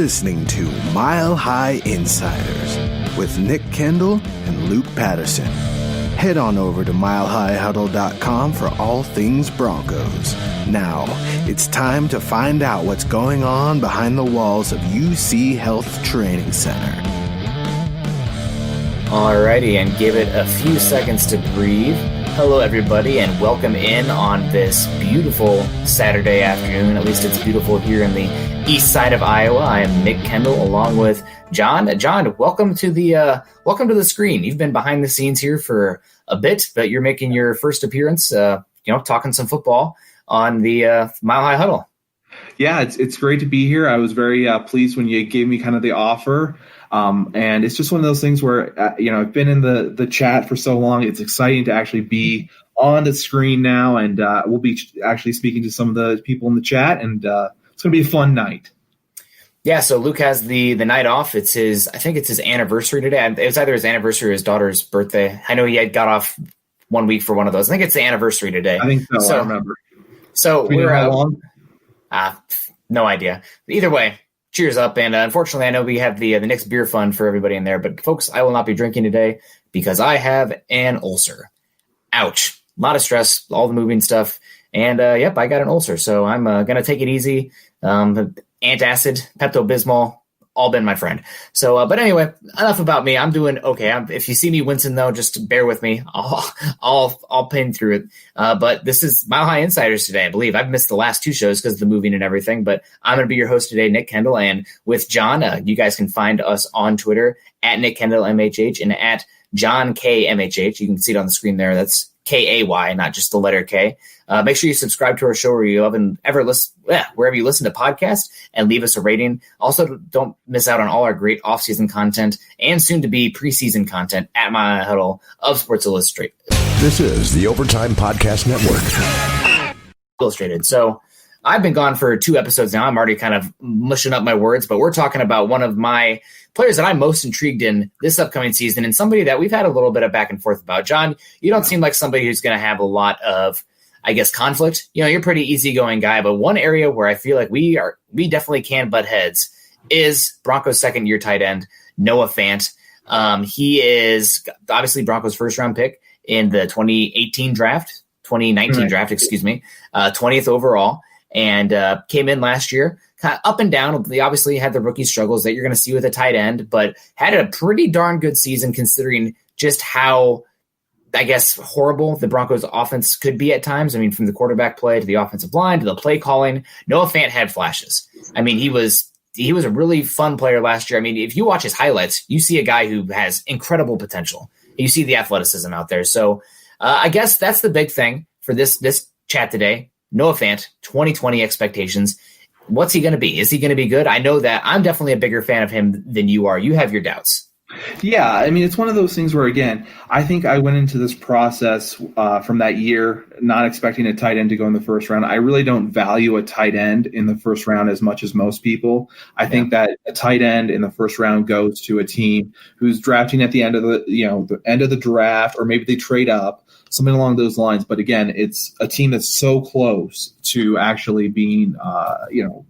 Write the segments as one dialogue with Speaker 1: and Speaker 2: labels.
Speaker 1: listening to Mile High Insiders with Nick Kendell and Luke Patterson. Head on over to milehighhuddle.com for all things Broncos. Now, it's time to find out what's going on behind the walls of UC Health Training Center.
Speaker 2: Alrighty, and give it a few seconds to breathe. Hello, everybody, and welcome in on this beautiful Saturday afternoon. At least it's beautiful here in the east side of Iowa. I am Nick Kendell, along with Jon. Jon, welcome to the screen. You've been behind the scenes here for a bit, but you're making your first appearance. Talking some football on the Mile High Huddle.
Speaker 3: Yeah, it's great to be here. I was very pleased when you gave me kind of the offer. And it's just one of those things where, I've been in the chat for so long. It's exciting to actually be on the screen now. And we'll be actually speaking to some of the people in the chat. And it's going to be a fun night.
Speaker 2: Yeah, so Luke has the night off. I think it's his anniversary today. It was either his anniversary or his daughter's birthday. I know he had got off 1 week for one of those. I think it's the anniversary today.
Speaker 3: I think so. I remember.
Speaker 2: So
Speaker 3: we're how long?
Speaker 2: No idea. Either way. Cheers up, and unfortunately, I know we have the Knicks beer fund for everybody in there, but folks, I will not be drinking today because I have an ulcer. Ouch. A lot of stress, all the moving stuff, and I got an ulcer, so I'm going to take it easy. Antacid, Pepto-Bismol, all been my friend. So, but anyway, enough about me. I'm doing okay. If you see me wincing, though, just bear with me. I'll pin through it. But this is Mile High Insiders today, I believe. I've missed the last two shows because of the moving and everything, but I'm going to be your host today, Nick Kendell, and with Jon. You guys can find us on Twitter at Nick Kendell MHH and at Jon K MHH. You can see it on the screen there. That's K-A-Y, not just the letter K. Make sure you subscribe to our show wherever you listen to podcasts, and leave us a rating. Also, don't miss out on all our great off-season content and soon-to-be preseason content at My Huddle of Sports Illustrated.
Speaker 4: This is the Overtime Podcast Network.
Speaker 2: Illustrated. So I've been gone for 2 episodes now. I'm already kind of mushing up my words, but we're talking about one of my players that I'm most intrigued in this upcoming season, and somebody that we've had a little bit of back and forth about. Jon, you don't seem like somebody who's going to have a lot of, conflict. You're a pretty easygoing guy, but one area where I feel like we definitely can butt heads is Broncos' second-year tight end, Noah Fant. He is obviously Broncos' first-round pick in the 2019 draft, 20th overall, and came in last year. Kind of up and down. They obviously had the rookie struggles that you're going to see with a tight end, but had a pretty darn good season considering just how, horrible the Broncos offense could be at times. From the quarterback play to the offensive line to the play calling, Noah Fant had flashes. He was a really fun player last year. If you watch his highlights, you see a guy who has incredible potential. You see the athleticism out there. So I guess that's the big thing for this chat today. Noah Fant, 2020 expectations. What's he going to be? Is he going to be good? I know that I'm definitely a bigger fan of him than you are. You have your doubts.
Speaker 3: Yeah, it's one of those things where, again, I think I went into this process from that year not expecting a tight end to go in the first round. I really don't value a tight end in the first round as much as most people. I think that a tight end in the first round goes to a team who's drafting at the end of the end of the draft, or maybe they trade up, something along those lines. But again, it's a team that's so close to actually being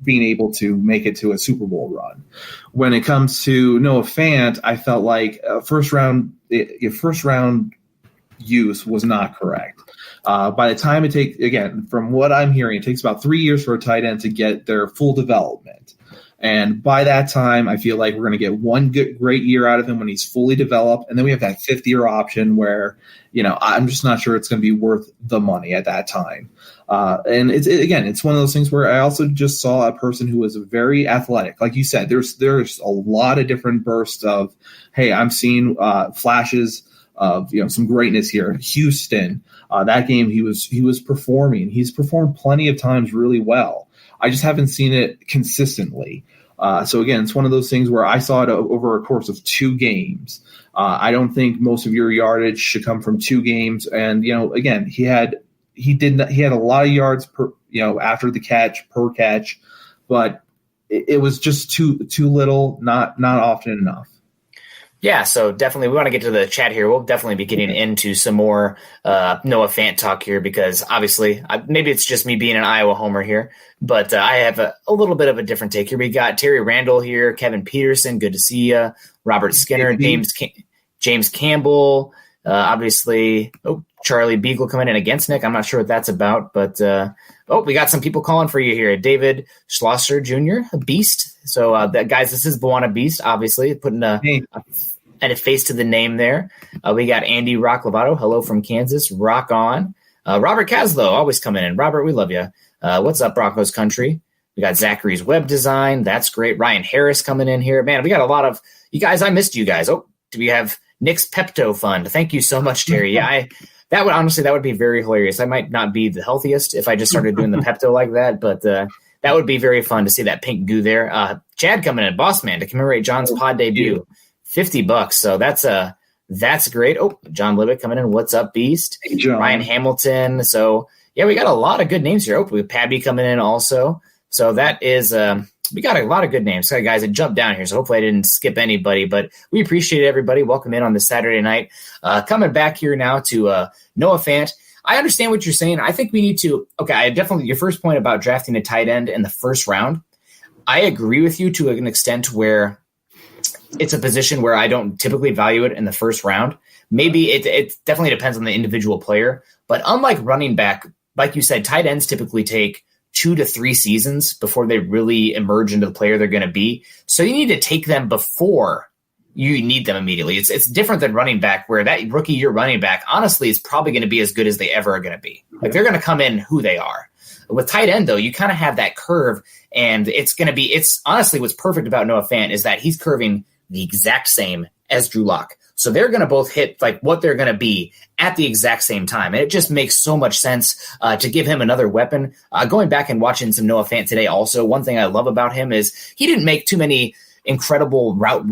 Speaker 3: able to make it to a Super Bowl run. When it comes to Noah Fant, I felt like first round use was not correct. By the time it takes, again, from what I'm hearing, it takes about 3 years for a tight end to get their full development. And by that time, I feel like we're going to get one great year out of him when he's fully developed. And then we have that 5th-year option where, I'm just not sure it's going to be worth the money at that time. And it's one of those things where I also just saw a person who was very athletic. Like you said, there's a lot of different bursts of, hey, I'm seeing flashes of some greatness here. Houston, that game he was performing. He's performed plenty of times really well. I just haven't seen it consistently. So again, it's one of those things where I saw it over a course of 2 games. I don't think most of your yardage should come from 2 games. And again, he had a lot of yards per after the catch per catch, but it was just too little, not often enough.
Speaker 2: Yeah, so definitely we want to get to the chat here. We'll definitely be getting into some more Noah Fant talk here because obviously maybe it's just me being an Iowa homer here, but I have a little bit of a different take here. We got Terry Randall here, Kevin Peterson, good to see you, Robert Skinner, James Campbell, obviously, Charlie Beagle coming in against Nick. I'm not sure what that's about, but we got some people calling for you here. David Schlosser Jr., a beast. So, guys, this is Buana Beast, obviously, putting a face to the name there. We got Andy Rock Lovato. Hello from Kansas. Rock on. Robert Caslow, always coming in. Robert, we love you. What's up, Broncos country? We got Zachary's Web Design. That's great. Ryan Harris coming in here. Man, we got a lot of you guys. I missed you guys. Do we have Nick's Pepto Fund? Thank you so much, Terry. Yeah, that would be very hilarious. I might not be the healthiest if I just started doing the Pepto like that, but that would be very fun to see that pink goo there. Chad coming in, Boss Man, to commemorate John's pod debut, $50. So that's great. John Libbick coming in. What's up, Beast?
Speaker 3: Hey, John.
Speaker 2: Ryan Hamilton. So yeah, we got a lot of good names here. We have Pabby coming in also. So that is we got a lot of good names. So guys, I jumped down here, so hopefully I didn't skip anybody, but we appreciate everybody. Welcome in on this Saturday night. Coming back here now to Noah Fant. I understand what you're saying. I think we need to your first point about drafting a tight end in the first round, I agree with you to an extent where it's a position where I don't typically value it in the first round. Maybe it definitely depends on the individual player, but unlike running back, like you said, tight ends typically take 2 to 3 seasons before they really emerge into the player they're going to be. So you need to take them before you need them immediately. It's different than running back, where that rookie year running back, honestly, is probably going to be as good as they ever are going to be. Like, they're going to come in who they are. With tight end, though, you kind of have that curve, and it's honestly what's perfect about Noah Fant is that he's curving the exact same as Drew Lock. So they're going to both hit like what they're going to be at the exact same time. And it just makes so much sense to give him another weapon. Going back and watching some Noah Fant today also, one thing I love about him is he didn't make too many incredible route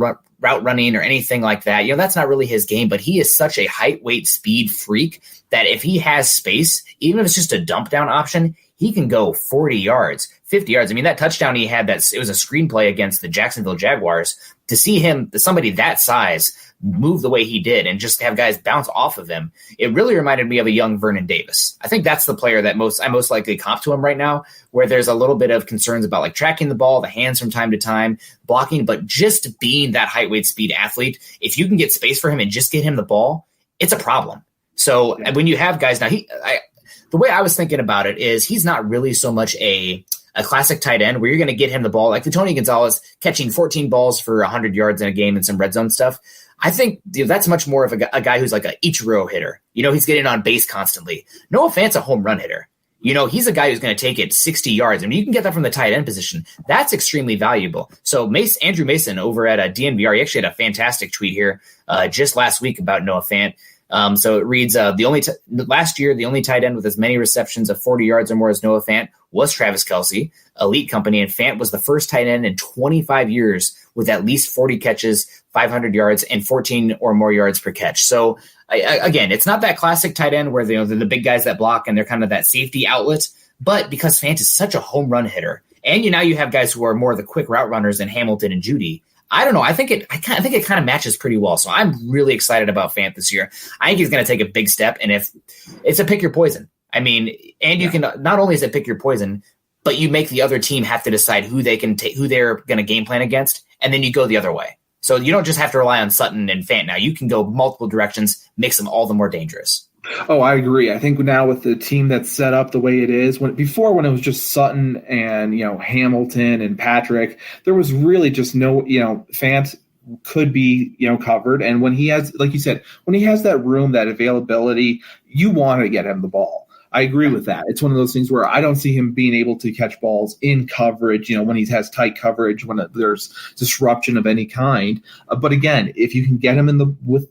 Speaker 2: running or anything like that. That's not really his game, but he is such a height, weight, speed freak that if he has space, even if it's just a dump down option, he can go 40 yards, 50 yards. I mean, that touchdown he had, it was a screenplay against the Jacksonville Jaguars. To see him, somebody that size, move the way he did and just have guys bounce off of him, it really reminded me of a young Vernon Davis. I think that's the player that I most likely comp to him right now, where there's a little bit of concerns about like tracking the ball, the hands from time to time, blocking, but just being that height, weight, speed athlete, if you can get space for him and just get him the ball, it's a problem. So when you have guys now, the way I was thinking about it is he's not really so much a classic tight end where you're going to get him the ball like the Tony Gonzalez catching 14 balls for 100 yards in a game and some red zone stuff. I think that's much more of a guy who's like a Ichiro hitter. He's getting on base constantly. Noah Fant's a home run hitter. He's a guy who's going to take it 60 yards. I mean, you can get that from the tight end position. That's extremely valuable. So Andrew Mason over at DNVR, he actually had a fantastic tweet here just last week about Noah Fant. So it reads, last year, the only tight end with as many receptions of 40 yards or more as Noah Fant was Travis Kelce, elite company, and Fant was the first tight end in 25 years with at least 40 catches, 500 yards, and 14 or more yards per catch. So again, it's not that classic tight end where they're the big guys that block and they're kind of that safety outlet, but because Fant is such a home run hitter, and now you have guys who are more the quick route runners than Hamilton and Judy. I don't know. I think it kind of matches pretty well. So I'm really excited about Fant this year. I think he's going to take a big step, and if it's a pick your poison. I mean, and you can not only is it pick your poison, but you make the other team have to decide who they're going to game plan against, and then you go the other way. So you don't just have to rely on Sutton and Fant now. You can go multiple directions, makes them all the more dangerous.
Speaker 3: Oh, I agree. I think now with the team that's set up the way it is, when it was just Sutton and Hamilton and Patrick, there was really just no Fant could be covered. And when he has, like you said, when he has that room, that availability, you want to get him the ball. I agree with that. It's one of those things where I don't see him being able to catch balls in coverage, when he has tight coverage, when there's disruption of any kind. But again, if you can get him with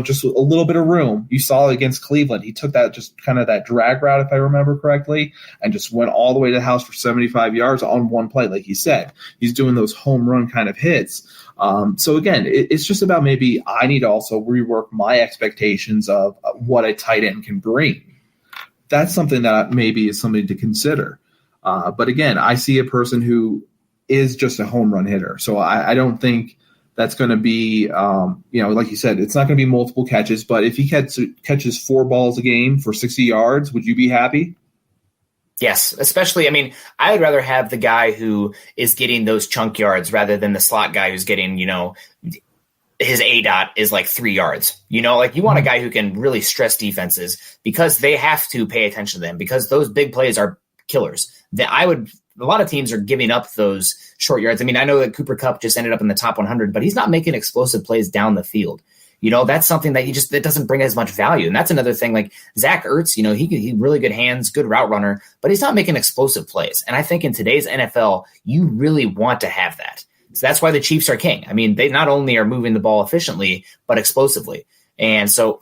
Speaker 3: just a little bit of room. You saw it against Cleveland. He took that just kind of that drag route, if I remember correctly, and just went all the way to the house for 75 yards on one play. Like he said, he's doing those home run kind of hits. So again, it's just about maybe I need to also rework my expectations of what a tight end can bring. That's something that maybe is something to consider. But again, I see a person who is just a home run hitter. So I don't think that's going to be, like you said, it's not going to be multiple catches, but if he catches 4 balls a game for 60 yards, would you be happy?
Speaker 2: Yes, especially, I mean, I would rather have the guy who is getting those chunk yards rather than the slot guy who's getting, his ADOT is like 3 yards. You want a guy who can really stress defenses because they have to pay attention to them because those big plays are killers. A lot of teams are giving up those short yards. I mean, I know that Cooper Kupp just ended up in the top 100, but he's not making explosive plays down the field. That's something that that doesn't bring as much value. And that's another thing, like Zach Ertz, he really good hands, good route runner, but he's not making explosive plays. And I think in today's NFL, you really want to have that. So that's why the Chiefs are king. I mean, they not only are moving the ball efficiently, but explosively. And so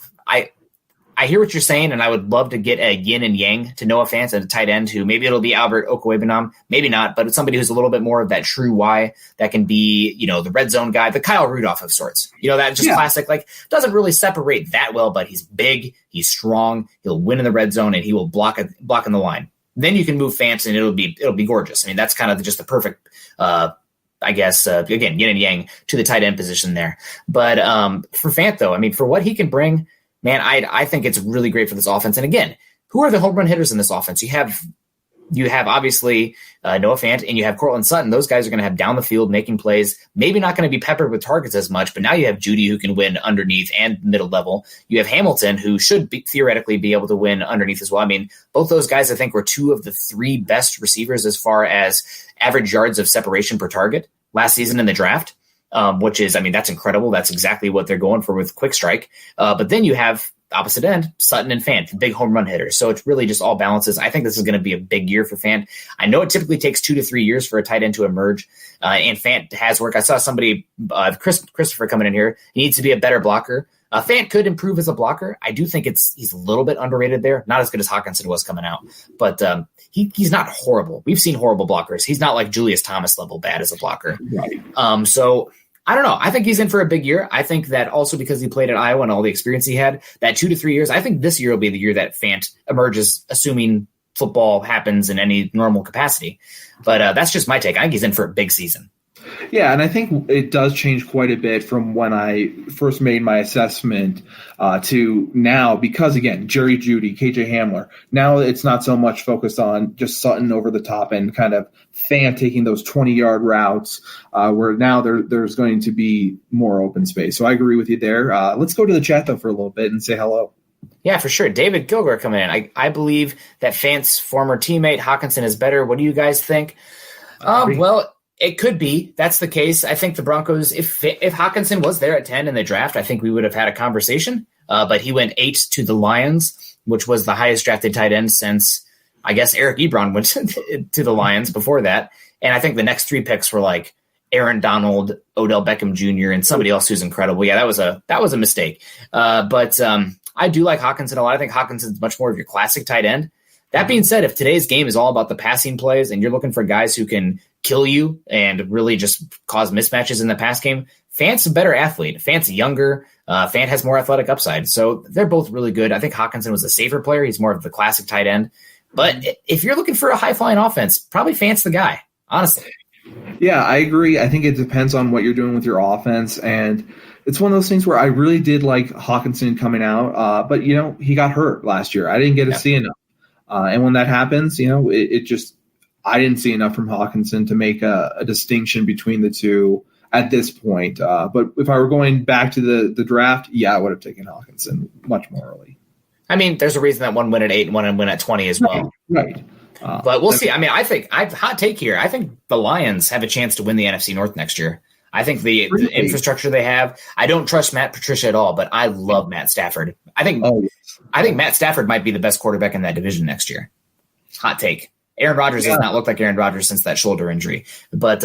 Speaker 2: I hear what you're saying, and I would love to get a yin and yang to Noah Fant at a tight end who maybe it'll be Albert Okwuegbunam, maybe not, but it's somebody who's a little bit more of that true Y that can be, the red zone guy, the Kyle Rudolph of sorts. That just classic, like doesn't really separate that well, but he's big, he's strong, he'll win in the red zone, and he will block in the line. Then you can move Fant, and it'll be gorgeous. I mean, that's kind of just the perfect. Again, yin and yang to the tight end position there. But for Fant, though, I mean, for what he can bring, man, I think it's really great for this offense. And again, who are the home run hitters in this offense? You have obviously Noah Fant and you have Cortland Sutton. Those guys are going to have down the field making plays, maybe not going to be peppered with targets as much, but now you have Judy who can win underneath and middle level. You have Hamilton who should theoretically be able to win underneath as well. I mean, both those guys I think were 2 of the 3 best receivers as far as average yards of separation per target last season in the draft. Which is, I mean, that's incredible. That's exactly what they're going for with quick strike. But then you have opposite end, Sutton and Fant, big home run hitters. So it's really just all balances. I think this is going to be a big year for Fant. I know it typically takes 2 to 3 years for a tight end to emerge. And Fant has work. I saw somebody, Christopher coming in here. He needs to be a better blocker. Fant could improve as a blocker. I do think he's a little bit underrated there. Not as good as Hawkinson was coming out, but he's not horrible. We've seen horrible blockers. He's not like Julius Thomas level bad as a blocker. Right. So I don't know. I think he's in for a big year. I think that also because he played at Iowa and all the experience he had, that 2 to 3 years, I think this year will be the year that Fant emerges, assuming football happens in any normal capacity. But that's just my take. I think he's in for a big season.
Speaker 3: Yeah, and I think it does change quite a bit from when I first made my assessment to now because, again, Jerry Jeudy, KJ Hamler, now it's not so much focused on just Sutton over the top and kind of Fant taking those 20-yard routes where now there's going to be more open space. So I agree with you there. Let's go to the chat, though, for a little bit and say hello.
Speaker 2: Yeah, for sure. David Gilgore coming in. I believe that Fant's former teammate Hawkinson is better. What do you guys think? Well, it could be. That's the case. I think the Broncos, if Hawkinson was there at 10 in the draft, I think we would have had a conversation. But he went 8 to the Lions, which was the highest drafted tight end since, I guess, Eric Ebron went to the Lions before that. And I think the next 3 picks were like Aaron Donald, Odell Beckham Jr., and somebody else who's incredible. Yeah, that was a mistake. But I do like Hawkinson a lot. I think Hawkinson's much more of your classic tight end. That being said, if today's game is all about the passing plays and you're looking for guys who can kill you and really just cause mismatches in the pass game, Fant's a better athlete. Fant's younger. Fant has more athletic upside. So they're both really good. I think Hawkinson was a safer player. He's more of the classic tight end. But if you're looking for a high-flying offense, probably Fant's the guy, honestly.
Speaker 3: Yeah, I agree. I think it depends on what you're doing with your offense. And it's one of those things where I really did like Hawkinson coming out. But, he got hurt last year. I didn't get to see enough. And when that happens, it just I didn't see enough from Hawkinson to make a distinction between the two at this point. But if I were going back to the draft, I would have taken Hawkinson much more early.
Speaker 2: I mean, there's a reason that one win at 8 and one win at 20 as well.
Speaker 3: Right.
Speaker 2: But we'll see. I mean, hot take here. I think the Lions have a chance to win the NFC North next year. I think the infrastructure they have. I don't trust Matt Patricia at all, but I love Matt Stafford. I think Matt Stafford might be the best quarterback in that division next year. Hot take. Aaron Rodgers has not looked like Aaron Rodgers since that shoulder injury, but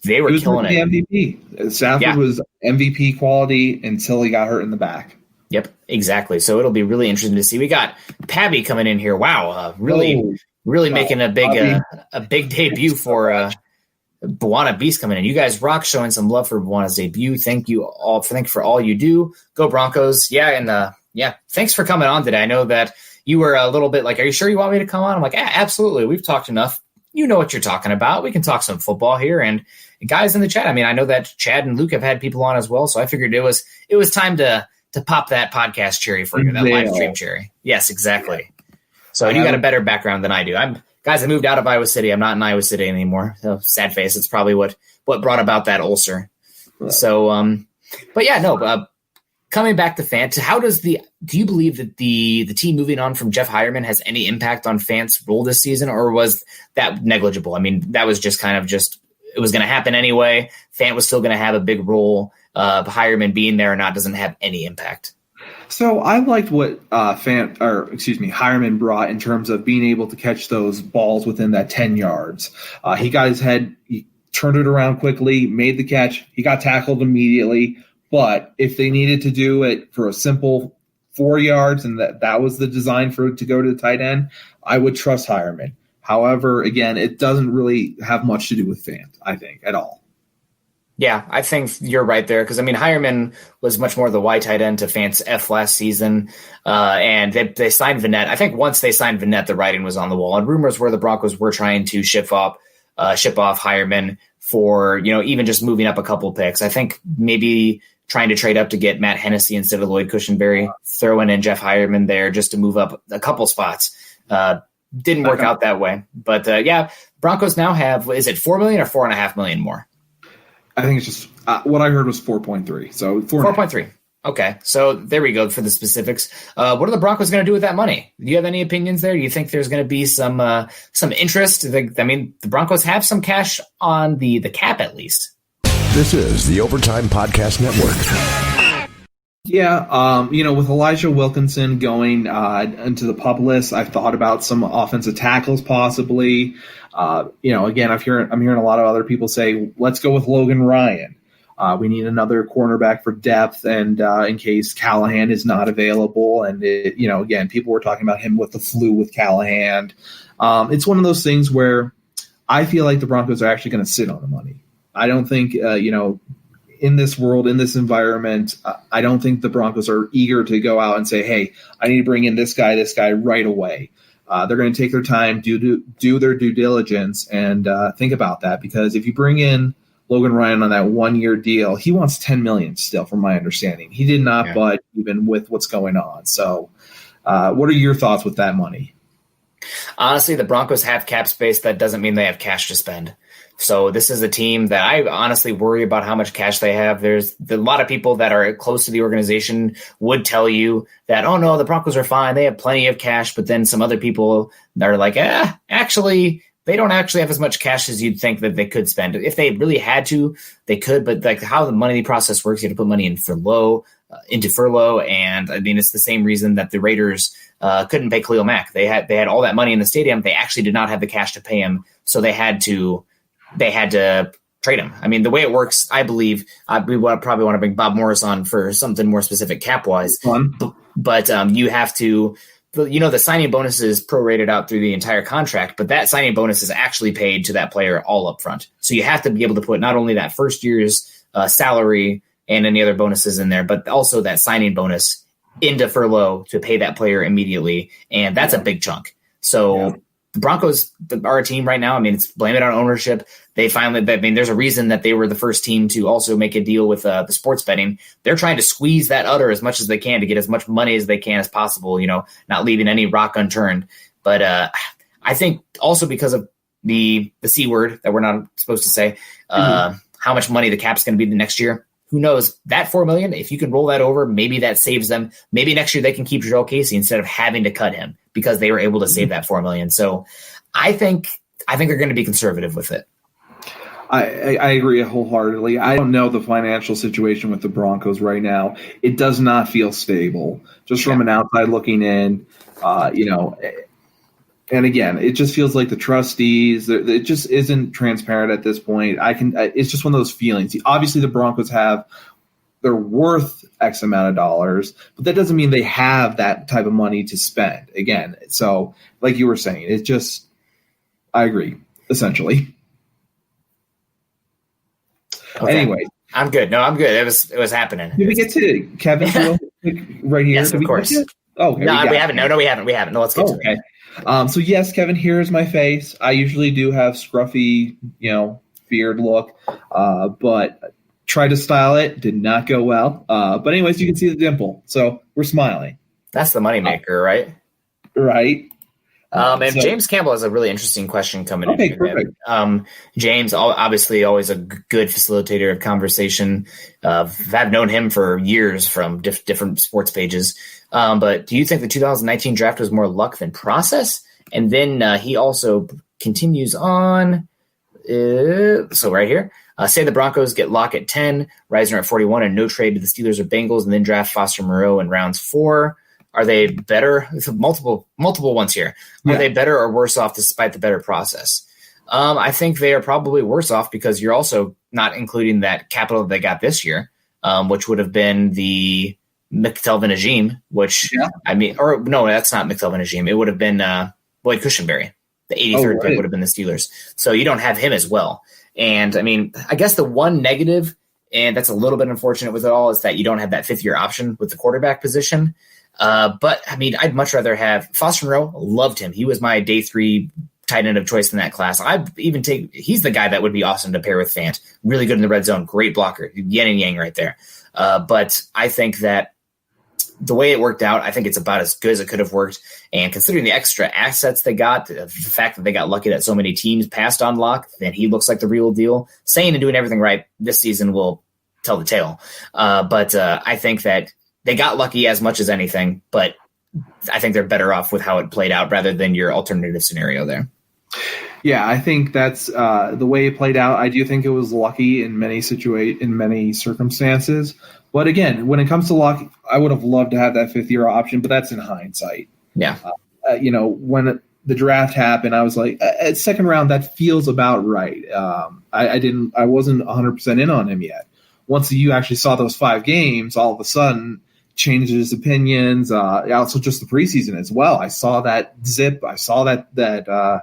Speaker 2: they were killing it.
Speaker 3: MVP. Stafford was MVP quality until he got hurt in the back.
Speaker 2: Yep, exactly. So it'll be really interesting to see. We got Pabby coming in here. Wow, really making a big debut for Buwana Beast coming in. You guys rock, showing some love for Buwana's debut. Thank you for all you do. Go Broncos. Yeah, and thanks for coming on today. I know that you were a little bit like, are you sure you want me to come on? I'm like, absolutely. We've talked enough. You know what you're talking about. We can talk some football here. And guys in the chat, I mean, I know that Chad and Luke have had people on as well, so I figured it was time to pop that podcast cherry for you, that live stream cherry. Yes, exactly. So you got a better background than I do. I moved out of Iowa City. I'm not in Iowa City anymore. So sad face. It's probably what brought about that ulcer. Right. So, but yeah, no. Coming back to Fant, do you believe that the team moving on from Jeff Heuerman has any impact on Fant's role this season, or was that negligible? I mean, that was just kind of it was going to happen anyway. Fant was still going to have a big role. Heuerman being there or not doesn't have any impact.
Speaker 3: So I liked what Heuerman brought in terms of being able to catch those balls within that 10 yards. He got his head, he turned it around quickly, made the catch. He got tackled immediately. But if they needed to do it for a simple 4 yards and that was the design for it to go to the tight end, I would trust Heuerman. However, again, it doesn't really have much to do with Fant, I think, at all.
Speaker 2: Yeah, I think you're right there because, I mean, Heuerman was much more the Y tight end to Fant's F last season, and they signed Vannett. I think once they signed Vannett, the writing was on the wall, and rumors were the Broncos were trying to ship off Heuerman for, even just moving up a couple picks. I think maybe trying to trade up to get Matt Hennessy instead of Lloyd Cushenberry, throwing in Jeff Heuerman there just to move up a couple spots. Didn't work out that way. But, Broncos now have, is it $4 million or $4.5 million more?
Speaker 3: I think it's just what I heard was 4.3. So
Speaker 2: 4.3. Okay, so there we go for the specifics. What are the Broncos going to do with that money? Do you have any opinions there? Do you think there's going to be some interest? I mean, the Broncos have some cash on the cap at least.
Speaker 4: This is the Overtime Podcast Network.
Speaker 3: Yeah, with Elijah Wilkinson going into the PUP list, I've thought about some offensive tackles possibly. Again, I'm hearing a lot of other people say, let's go with Logan Ryan. We need another cornerback for depth, and in case Callahan is not available. And again, people were talking about him with the flu with Callahan. It's one of those things where I feel like the Broncos are actually going to sit on the money. I don't think, in this world, in this environment, I don't think the Broncos are eager to go out and say, hey, I need to bring in this guy right away. They're going to take their time, do their due diligence, and think about that. Because if you bring in Logan Ryan on that 1 year deal, he wants $10 million still, from my understanding. He did not budge even with what's going on. So, what are your thoughts with that money?
Speaker 2: Honestly, the Broncos have cap space. That doesn't mean they have cash to spend. So this is a team that I honestly worry about how much cash they have. There's a lot of people that are close to the organization would tell you that, oh, no, the Broncos are fine. They have plenty of cash. But then some other people that are like, actually, they don't actually have as much cash as you'd think that they could spend. If they really had to, they could. But like how the money process works, you have to put money into furlough. And I mean, it's the same reason that the Raiders couldn't pay Khalil Mack. They had all that money in the stadium. They actually did not have the cash to pay him. So they had to trade him. I mean, the way it works, I believe, we probably want to bring Bob Morris on for something more specific cap-wise. But you have to, the signing bonus is prorated out through the entire contract, but that signing bonus is actually paid to that player all up front. So you have to be able to put not only that first year's salary and any other bonuses in there, but also that signing bonus into furlough to pay that player immediately. And that's a big chunk. So the Broncos are a team right now. I mean, blame it on ownership. There's a reason that they were the first team to also make a deal with the sports betting. They're trying to squeeze that udder as much as they can to get as much money as they can as possible, not leaving any rock unturned. But I think also because of the C word that we're not supposed to say, how much money the cap's going to be the next year. Who knows? That $4 million, if you can roll that over, maybe that saves them. Maybe next year they can keep Jarrell Casey instead of having to cut him because they were able to save that $4 million. So I think they're going to be conservative with it.
Speaker 3: I agree wholeheartedly. I don't know the financial situation with the Broncos right now. It does not feel stable. Just from an outside looking in, and again, it just feels like the trustees, it just isn't transparent at this point. It's just one of those feelings. Obviously, the Broncos they're worth X amount of dollars, but that doesn't mean they have that type of money to spend. Again, so like you were saying, I agree, essentially.
Speaker 2: Okay.
Speaker 3: Anyway.
Speaker 2: I'm good. No, I'm good. It was happening.
Speaker 3: Did we get to Kevin right here?
Speaker 2: Yes, of course.
Speaker 3: Oh,
Speaker 2: we haven't. No, we haven't. No, let's get to it.
Speaker 3: So yes, Kevin, here is my face. I usually do have scruffy, feared look, but tried to style it, did not go well. But anyways, you can see the dimple, so we're smiling.
Speaker 2: That's the moneymaker, right?
Speaker 3: Right.
Speaker 2: And James Campbell has a really interesting question coming in here.
Speaker 3: Perfect.
Speaker 2: James, obviously, always a good facilitator of conversation. I've known him for years from different sports pages. But do you think the 2019 draft was more luck than process? And then he also continues on. So right here, say the Broncos get Locke at 10, Reisner at 41, and no trade to the Steelers or Bengals, and then draft Foster Moreau in rounds 4. Are they better? Multiple ones here. Are they better or worse off despite the better process? I think they are probably worse off because you're also not including that capital they got this year, which would have been the McTelvin Najim, or no, that's not McTelvin Najim. It would have been Boyd Cushenberry. The 83rd pick would have been the Steelers. So you don't have him as well. And I mean, I guess the one negative, and that's a little bit unfortunate with it all, is that you don't have that 5th-year option with the quarterback position. But I mean, I'd much rather have Foster Moreau. Loved him. He was my day 3 tight end of choice in that class. He's the guy that would be awesome to pair with Fant. Really good in the red zone. Great blocker. Yin and yang right there. But I think that the way it worked out, I think it's about as good as it could have worked. And considering the extra assets they got, the fact that they got lucky that so many teams passed on Locke, then he looks like the real deal. Saying and doing everything right this season will tell the tale. But I think that they got lucky as much as anything, but I think they're better off with how it played out rather than your alternative scenario there.
Speaker 3: Yeah, I think that's the way it played out. I do think it was lucky in many circumstances. But again, when it comes to luck, I would have loved to have that 5th-year option, but that's in hindsight.
Speaker 2: Yeah.
Speaker 3: When the draft happened, I was like, at second round, that feels about right. I wasn't 100% in on him yet. Once you actually saw those 5 games, all of a sudden changed his opinions. Also just the preseason as well. I saw that zip. I saw that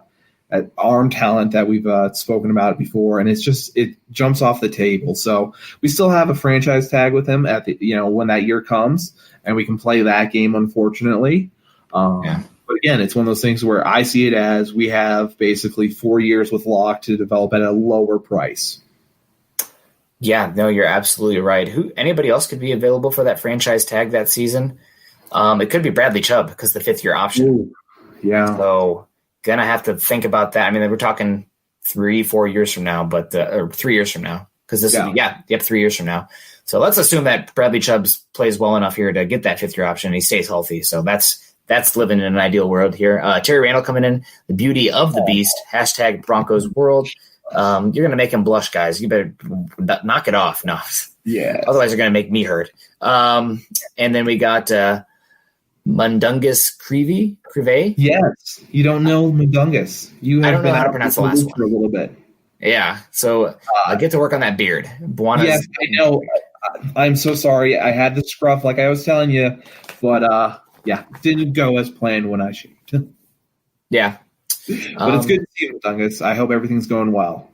Speaker 3: arm talent that we've spoken about before, and it jumps off the table. So we still have a franchise tag with him at when that year comes, and we can play that game. Unfortunately, but again, it's one of those things where I see it as we have basically 4 years with Locke to develop at a lower price.
Speaker 2: Yeah, no, you're absolutely right. Anybody else could be available for that franchise tag that season? It could be Bradley Chubb because the 5th-year option.
Speaker 3: Ooh, yeah.
Speaker 2: So gonna have to think about that. I mean, we're talking 3-4 years from now, or 3 years from now, because this is 3 years from now. So let's assume that Bradley Chubb plays well enough here to get that 5th-year option and he stays healthy. So that's living in an ideal world here. Terry Randall coming in, the beauty of the beast, # Broncos world. You're going to make him blush, guys. You better knock it off. No.
Speaker 3: Yeah.
Speaker 2: Otherwise, you're going to make me hurt. And then we got Mundungus Creevy.
Speaker 3: Yes. You don't know Mundungus.
Speaker 2: I don't know how to pronounce the last one.
Speaker 3: For a little bit.
Speaker 2: Yeah. So I get to work on that beard.
Speaker 3: Yes, I know. I'm so sorry. I had the scruff like I was telling you, but didn't go as planned when I shaved.
Speaker 2: Yeah.
Speaker 3: But it's good to see you, Mundungus. I hope everything's going well.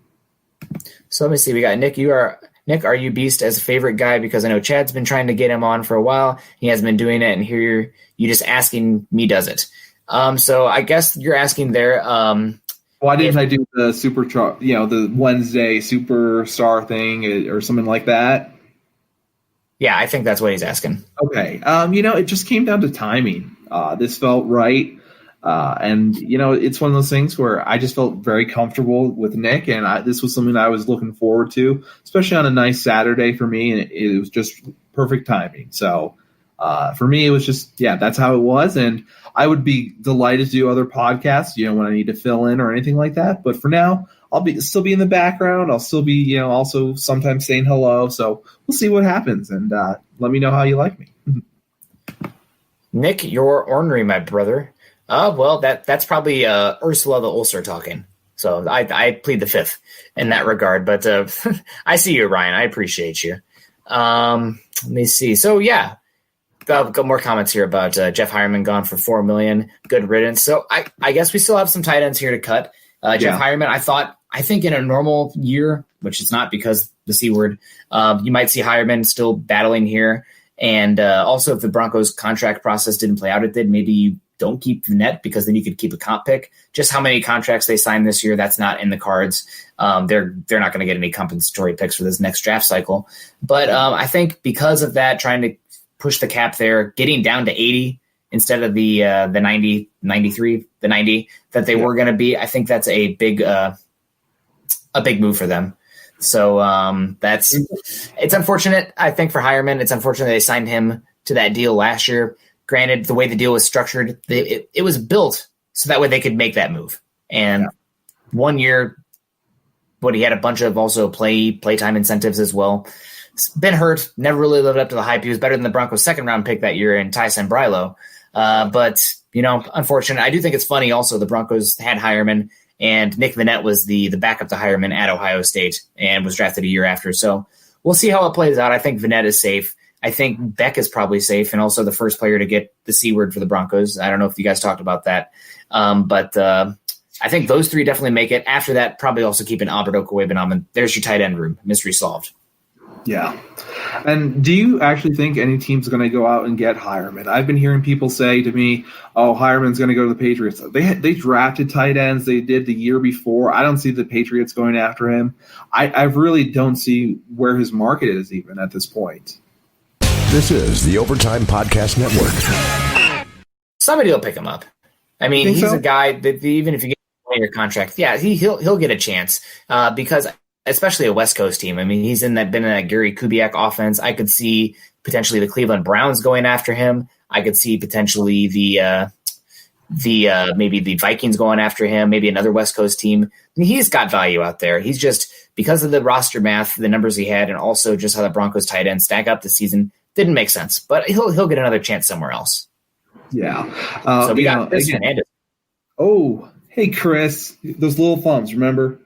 Speaker 2: So let me see. We got Nick. Nick, are you Beast as a favorite guy? Because I know Chad's been trying to get him on for a while. He hasn't been doing it, and here you just asking me does it. So I guess you're asking there.
Speaker 3: Why didn't I do the the Wednesday superstar thing or something like that?
Speaker 2: Yeah, I think that's what he's asking.
Speaker 3: Okay. It just came down to timing. This felt right. And it's one of those things where I just felt very comfortable with Nick, and this was something I was looking forward to, especially on a nice Saturday for me, and it was just perfect timing. So for me, it was just, that's how it was, and I would be delighted to do other podcasts, when I need to fill in or anything like that. But for now, I'll still be in the background. I'll still be, also sometimes saying hello. So we'll see what happens, and let me know how you like me.
Speaker 2: Nick, you're ornery, my brother. Well, that's probably Ursula the Ulcer talking. So I plead the fifth in that regard. But I see you, Ryan. I appreciate you. Let me see. So, got more comments here about Jeff Heuerman gone for $4 million. Good riddance. So I guess we still have some tight ends here to cut. Jeff Heuerman, I think in a normal year, which it's not because the C word, you might see Heuerman still battling here. And also if the Broncos contract process didn't play out, it did. Maybe you don't keep Vannett because then you could keep a comp pick. Just how many contracts they signed this year, that's not in the cards. They're not going to get any compensatory picks for this next draft cycle. But I think because of that, trying to push the cap there, getting down to 80 instead of the 90, 93, the 90 that they were going to be, I think that's a big move for them. So it's unfortunate, I think, for Heuerman. It's unfortunate they signed him to that deal last year. Granted, the way the deal was structured, it was built so that way they could make that move. And 1 year, but he had a bunch of also playtime incentives as well. Been hurt, never really lived up to the hype. He was better than the Broncos' second-round pick that year in Ty Sambrailo. But, unfortunate. I do think it's funny also the Broncos had Heuerman, and Nick Vannett was the backup to Heuerman at Ohio State and was drafted a year after. So we'll see how it plays out. I think Vannett is safe. I think Beck is probably safe and also the first player to get the C word for the Broncos. I don't know if you guys talked about that. But I think those three definitely make it. After that, probably also keep an Albert Okwuegbunam, and there's your tight end room. Mystery solved.
Speaker 3: Yeah. And do you actually think any team's going to go out and get Heuerman? I've been hearing people say to me, oh, Heuerman's going to go to the Patriots. They drafted tight ends. They did the year before. I don't see the Patriots going after him. I really don't see where his market is even at this point.
Speaker 4: This is the Overtime Podcast Network.
Speaker 2: Somebody will pick him up. I mean, he's a guy that even if you get a 1-year contract, he'll get a chance because – especially a West Coast team. I mean, been in that Gary Kubiak offense. I could see potentially the Cleveland Browns going after him. I could see potentially the maybe the Vikings going after him, maybe another West Coast team. I mean, he's got value out there. He's just, because of the roster math, the numbers he had, and also just how the Broncos tight ends stack up this season, didn't make sense. But he'll get another chance somewhere else.
Speaker 3: Yeah.
Speaker 2: So we got Chris Hernandez.
Speaker 3: Oh, hey, Chris. Those little thumbs, remember?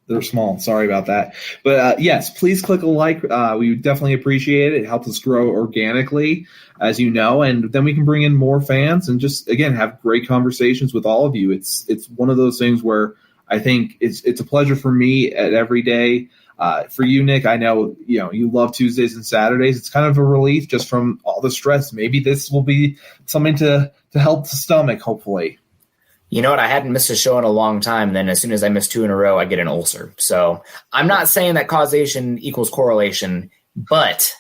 Speaker 3: They're small. Sorry about that. But yes, please click a like. We would definitely appreciate it. It helps us grow organically, as you know, and then we can bring in more fans and just, again, have great conversations with all of you. It's one of those things where I think it's a pleasure for me at every day. For you, Nick, I know you love Tuesdays and Saturdays. It's kind of a relief just from all the stress. Maybe this will be something to help the stomach, hopefully.
Speaker 2: You know what? I hadn't missed a show in a long time. And then as soon as I miss 2 in a row, I get an ulcer. So I'm not saying that causation equals correlation, but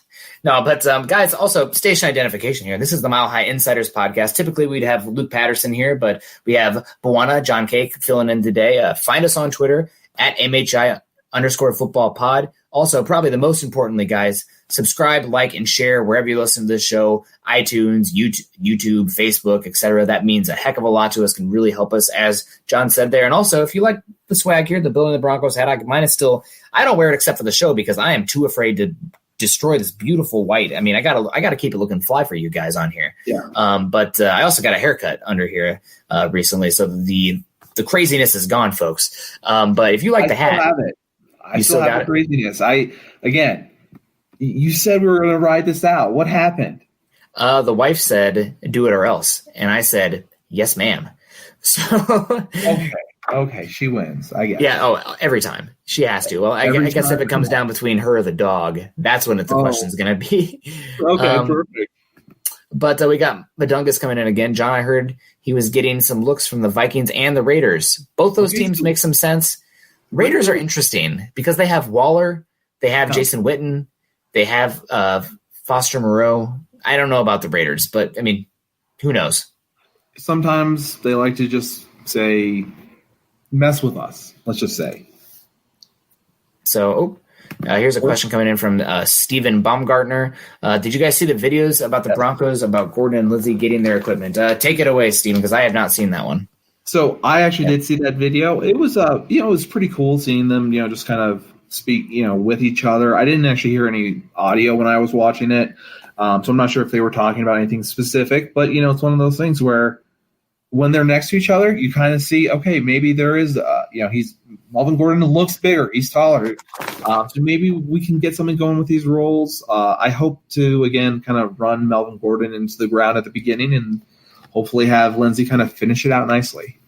Speaker 2: guys, also station identification here. This is the Mile High Insiders podcast. Typically we'd have Luke Patterson here, but we have Buwana, John Cake filling in today. Find us on Twitter at MHI_football pod. Also, probably the most importantly, guys, subscribe, like, and share wherever you listen to this show, iTunes, YouTube, Facebook, etc. That means a heck of a lot to us, can really help us, as John said there. And also, if you like the swag here, the Building the Broncos hat, mine is still, I don't wear it except for the show because I am too afraid to destroy this beautiful white. I mean, I gotta keep it looking fly for you guys on here.
Speaker 3: Yeah.
Speaker 2: But I also got a haircut under here recently, so the craziness is gone, folks. But if you like the hat,
Speaker 3: I still have the craziness. You said we were going to ride this out. What happened?
Speaker 2: The wife said, do it or else. And I said, yes, ma'am. So
Speaker 3: Okay. She wins, I guess.
Speaker 2: Yeah. Oh, every time she has to. Well, I guess if it comes down between her or the dog, that's when the question's going to be.
Speaker 3: Okay. Perfect.
Speaker 2: But we got Madungas coming in again. John, I heard he was getting some looks from the Vikings and the Raiders. Both those teams make some sense. Raiders are interesting because they have Waller, they have Jason Witten, they have Foster Moreau. I don't know about the Raiders, but, I mean, who knows?
Speaker 3: Sometimes they like to just say, mess with us, let's just say.
Speaker 2: So, here's a question coming in from Steven Baumgartner. Did you guys see the videos about the Broncos, about Gordon and Lindsey getting their equipment? Take it away, Steven, because I have not seen that one.
Speaker 3: So I actually did see that video. It was, it was pretty cool seeing them, just kind of speak, with each other. I didn't actually hear any audio when I was watching it. So I'm not sure if they were talking about anything specific, but, it's one of those things where when they're next to each other, you kind of see, okay, maybe there is, Melvin Gordon looks bigger. He's taller. So maybe we can get something going with these roles. I hope to, again, kind of run Melvin Gordon into the ground at the beginning and hopefully have Lindsey kind of finish it out nicely.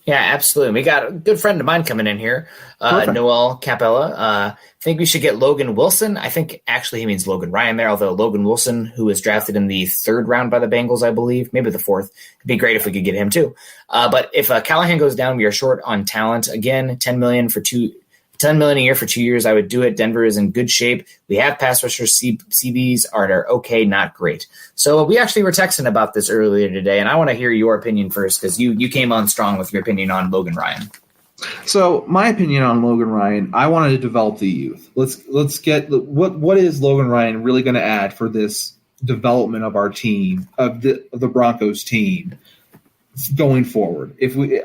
Speaker 2: Yeah, absolutely. We got a good friend of mine coming in here, Noel Capella. I think we should get Logan Wilson. I think actually he means Logan Ryan there, although Logan Wilson, who was drafted in the 3rd round by the Bengals, I believe, maybe the 4th. It'd be great if we could get him too. But if Callahan goes down, we are short on talent. Again, $10 million a year for 2 years. I would do it. Denver is in good shape. We have pass rushers. CBs are okay, not great. So we actually were texting about this earlier today, and I want to hear your opinion first because you came on strong with your opinion on Logan Ryan.
Speaker 3: So my opinion on Logan Ryan, I wanted to develop the youth. Let's get what is Logan Ryan really going to add for this development of our team, of the Broncos team going forward.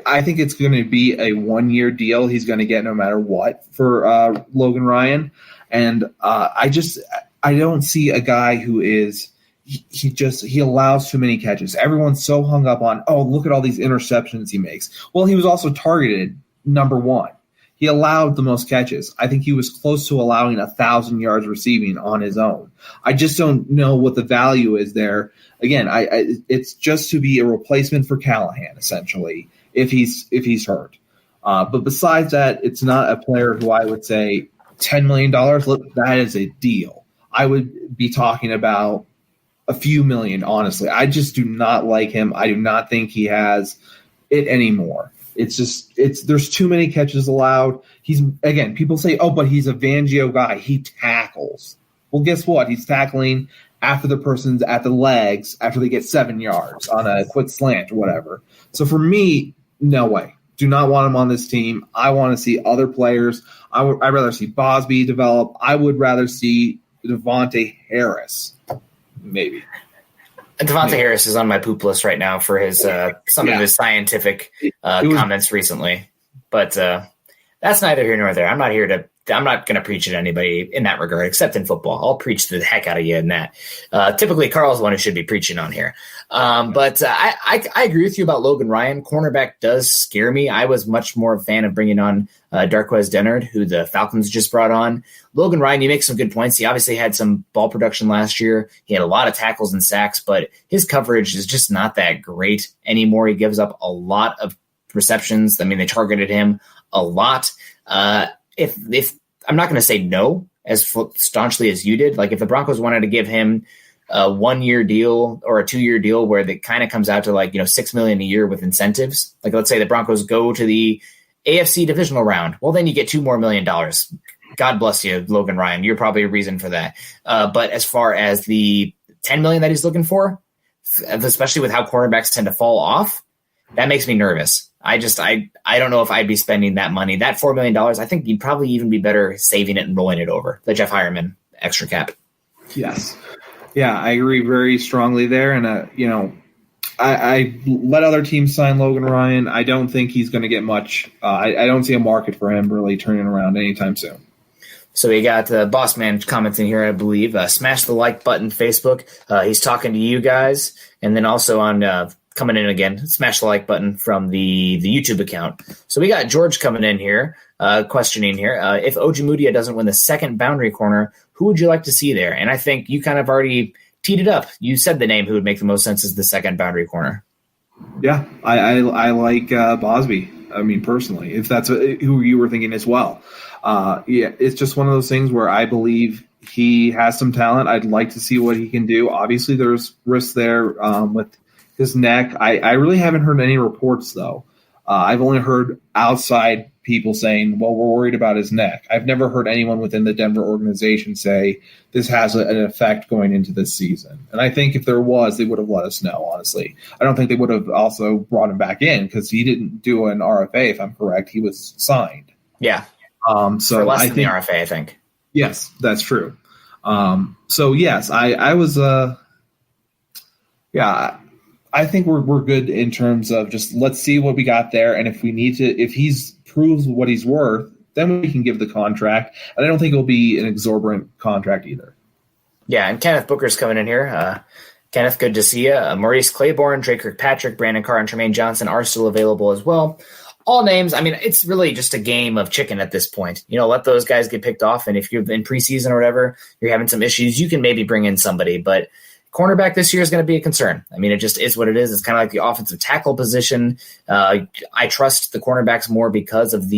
Speaker 3: I think it's going to be a 1-year deal he's going to get no matter what for Logan Ryan. And I don't see a guy who is he allows too many catches. Everyone's so hung up on, oh, look at all these interceptions he makes. Well, he was also targeted number 1. He allowed the most catches. I think he was close to allowing 1,000 yards receiving on his own. I just don't know what the value is there. Again, it's just to be a replacement for Callahan, essentially, if he's hurt. But besides that, it's not a player who I would say $10 million. Look, that is a deal. I would be talking about a few million, honestly. I just do not like him. I do not think he has it anymore. There's too many catches allowed. People say, oh, but he's a Fangio guy. He tackles. Well, guess what? He's tackling after the person's at the legs after they get 7 yards on a quick slant or whatever. So for me, no way. Do not want him on this team. I want to see other players. I'd rather see Bosby develop. I would rather see Devontae Harris, maybe.
Speaker 2: Devontae Harris is on my poop list right now for his some of his scientific comments recently, but that's neither here nor there. I'm not going to preach at anybody in that regard, except in football. I'll preach the heck out of you in that. Typically, Carl's the one who should be preaching on here. But I agree with you about Logan Ryan. Cornerback does scare me. I was much more a fan of bringing on Darqueze Dennard, who the Falcons just brought on. Logan Ryan, you make some good points. He obviously had some ball production last year. He had a lot of tackles and sacks, but his coverage is just not that great anymore. He gives up a lot of receptions. I mean, they targeted him a lot. If I'm not going to say no as staunchly as you did, like if the Broncos wanted to give him a 1-year deal or a 2-year deal where it kind of comes out to $6 million a year with incentives, like let's say the Broncos go to the AFC divisional round, well, then you get $2 more million. God bless you, Logan Ryan. You're probably a reason for that. But as far as the $10 million that he's looking for, especially with how cornerbacks tend to fall off, that makes me nervous. I don't know if I'd be spending that money. That $4 million, I think you'd probably even be better saving it and rolling it over. The Jeff Heuerman extra cap.
Speaker 3: Yes. Yeah, I agree very strongly there. And, I let other teams sign Logan Ryan. I don't think he's going to get much. I don't see a market for him really turning around anytime soon.
Speaker 2: So we got Boss Man commenting here, I believe. Smash the like button, Facebook. He's talking to you guys. And then also on coming in again, smash the like button from the YouTube account. So we got George coming in here, questioning here. If Ojemudia doesn't win the second boundary corner, who would you like to see there? And I think you kind of already teed it up. You said the name who would make the most sense as the second boundary corner.
Speaker 3: Yeah, I like Bosby. I mean, personally, if that's who you were thinking as well. Yeah, it's just one of those things where I believe he has some talent. I'd like to see what he can do. Obviously, there's risks there with his neck. I really haven't heard any reports, though. I've only heard outside people saying, well, we're worried about his neck. I've never heard anyone within the Denver organization say this has an effect going into this season. And I think if there was, they would have let us know, honestly. I don't think they would have also brought him back in because he didn't do an RFA, if I'm correct. He was signed.
Speaker 2: Yeah.
Speaker 3: So
Speaker 2: for less than the RFA, I think.
Speaker 3: Yes, that's true. So, yes, I was I think we're good in terms of just let's see what we got there. And if we need to, if he's proves what he's worth, then we can give the contract. And I don't think it'll be an exorbitant contract either.
Speaker 2: Yeah, and Kenneth Booker's coming in here. Kenneth, good to see you. Maurice Claiborne, Drake Kirkpatrick, Brandon Carr, and Tremaine Johnson are still available as well. All names, I mean, it's really just a game of chicken at this point. Let those guys get picked off. And if you're in preseason or whatever, you're having some issues, you can maybe bring in somebody. But cornerback this year is going to be a concern. I mean, it just is what it is. It's kind of like the offensive tackle position. I trust the cornerbacks more because of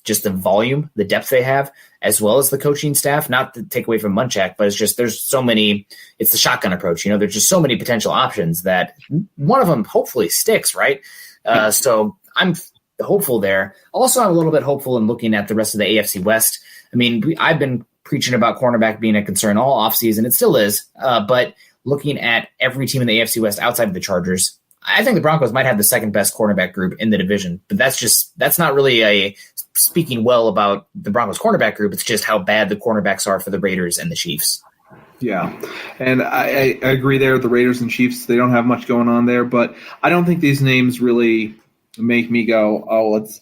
Speaker 2: just the volume, the depth they have, as well as the coaching staff. Not to take away from Munchak, but it's just there's so many. It's the shotgun approach. There's just so many potential options that one of them hopefully sticks, right? So I'm hopeful there. Also, I'm a little bit hopeful in looking at the rest of the AFC West. I mean, I've been preaching about cornerback being a concern all offseason. It still is, but looking at every team in the AFC West outside of the Chargers, I think the Broncos might have the second best cornerback group in the division, but that's not really speaking well about the Broncos cornerback group. It's just how bad the cornerbacks are for the Raiders and the Chiefs.
Speaker 3: Yeah, and I agree there. The Raiders and Chiefs, they don't have much going on there, but I don't think these names really make me go, oh, let's,